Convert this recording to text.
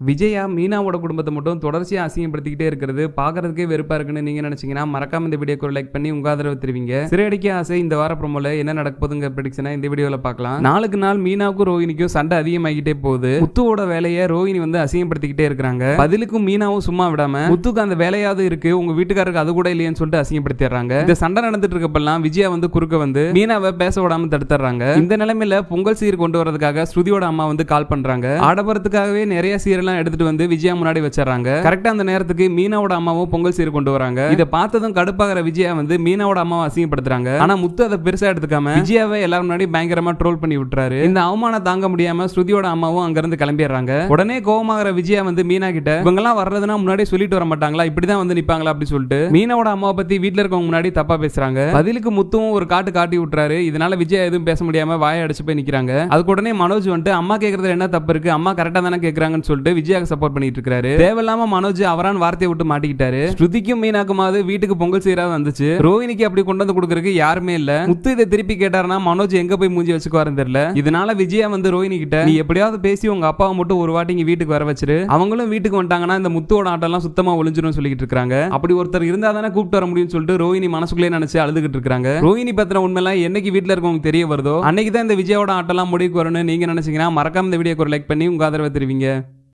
விஜயா மீனாவோட குடும்பத்தை மட்டும் தொடர்ச்சியா அசிங்கப்படுத்திக்கிட்டே இருக்கிறது பாக்குறதுக்கே வெறுப்பா இருக்குன்னு நீங்க நினைச்சீங்கன்னா மறக்காம இந்த வீடியோக்கு ஒரு லைக் பண்ணி உங்க ஆதரவு தெரிவிங்க. சிறையடிக்க ஆசை இந்த வார ப்ரோமோல என்ன நடக்க போகுதுங்க ப்ரெடிக்ஷனை இந்த வீடியோல பார்க்கலாம். நாளுக்கு நாள் மீனாவுக்கும் ரோஹினிக்கும் சண்டை அதிகமாகிட்டே போகுது. முத்துவோட வேலையை ரோஹினி வந்து அசிங்கப்படுத்திக்கிட்டே இருக்காங்க. பதிலுக்கும் மீனாவும் சும்மா விடாம முத்துக்கு அந்த வேலையாவது இருக்கு உங்க வீட்டுக்காரருக்கு அது கூட இல்லையன்னு சொல்லிட்டு அசிங்கப்படுத்திடுறாங்க. இந்த சண்டை நடந்துட்டு இருக்கப்பெல்லாம் விஜயா வந்து குறுக்க வந்து மீனாவை பேச விடாம தடுத்துறாங்க. இந்த நிலைமையில பொங்கல் சீர் கொண்டு வரதுக்காக ஸ்ருதியோட அம்மா வந்து கால் பண்றாங்க. ஆடம்பரத்துக்காகவே நிறைய சீரெல்லாம் எடுத்துட்டு வந்து விஜயா முன்னாடி வச்சறாங்க. கரெக்டா அந்த நேரத்துக்கு மீனாவோட அம்மாவும் பொங்கல் சீர் கொண்டு வராங்க. இத பார்த்ததும் கடுப்பாகிற விஜயா வந்து மீனாவோட அம்மாவை அசிங்கப்படுத்துறாங்க. ஆனா முத்து அதை பெருசா எடுத்துக்காம விஜயாவை எல்லாரும் முன்னாடி பயங்கரமா ட்ரோல் பண்ணி விட்டுறாரு. இந்த அவமானம் தாங்க முடியாம ஸ்ருதியோட அம்மாவும் அங்க இருந்து கிளம்பிடுறாங்க. உடனே கோவமாகிற விஜயா வந்து மீனா கிட்ட இவங்க எல்லாம் வர்றதுன்னா முன்னாடி சொல்லிட்டு வர மாட்டாங்களா, இப்படிதான் வந்து நிப்பாங்களா அப்படி சொல்லிட்டு மீனாவோட அம்மாவை பத்தி வீட்டுல இருக்கவங்க முன்னாடி தப்பா பேசுறாங்க. பதிலுக்கு முத்துவும் ஒரு காட்டி விட்டுறாரு. இதனால விஜயா எதுவும் பேச முடியாம வாயை அடிச்சு போய் நிக்கிறாங்க. அதுக்கு உடனே மனோஜ் வந்து அம்மா கேக்குறதுல என்ன தப்பு இருக்கு, அம்மா கரெக்டா தானே கேக்குறாங்கன்னு சொல்லிட்டு விஜயாக்கு சப்போர்ட் பண்ணிட்டு இருக்காரு. தேவையில்லாம மனோஜ் அவரான் வார்த்தையை விட்டு மாட்டிக்கிட்டாரு. ஸ்ருதிக்கும் மீனாக்குமாவது வீட்டுக்கு பொங்கல் சீரா வந்துச்சு. ரோஹினிக்கு அப்படி கொண்டு வந்து கொடுக்கறதுக்கு யாருமே இல்ல. முத்து இதை திருப்பி கேட்டாருன்னா மனோஜ் எங்க போய் மூஞ்சி வச்சுக்குவாருன்னு தெரியல. இதனால விஜயா வந்து ரோஹினி கிட்ட நீ எப்படியாவது பேசி உங்க அப்பாவை மட்டும் ஒரு வாட்டி இங்க வீட்டுக்கு வர வச்சிரு, அவங்களும் வீட்டுக்கு வந்துட்டாங்கன்னா இந்த முத்துவோட ஆட்டம் எல்லாம் சுத்தமா ஒளிஞ்சிரும் சொல்லிட்டு இருக்காங்க. அப்படி ஒருத்தர் இருந்தா தானே கூப்பிட்டு வர முடியும்னு சொல்லிட்டு ரோஹினி மனசுக்குள்ளே நினைச்சு அழுதுகிட்டு இருக்காங்க. ரோஹினி பத்தின உண்மையெல்லாம் என்னைக்கு வீட்டுல இருக்கவங்க தெரிய வருதோ அன்னைக்கு தான் இந்த விஜயோட ஆட்டம் எல்லாம் முடிவுக்கு வரும்னு நீங்க நினைச்சீங்கன்னா மறக்காம இந்த வீடியோக்கு ஒரு லைக் பண்ணி உங்க ஆதரவை தெரிவிங்க.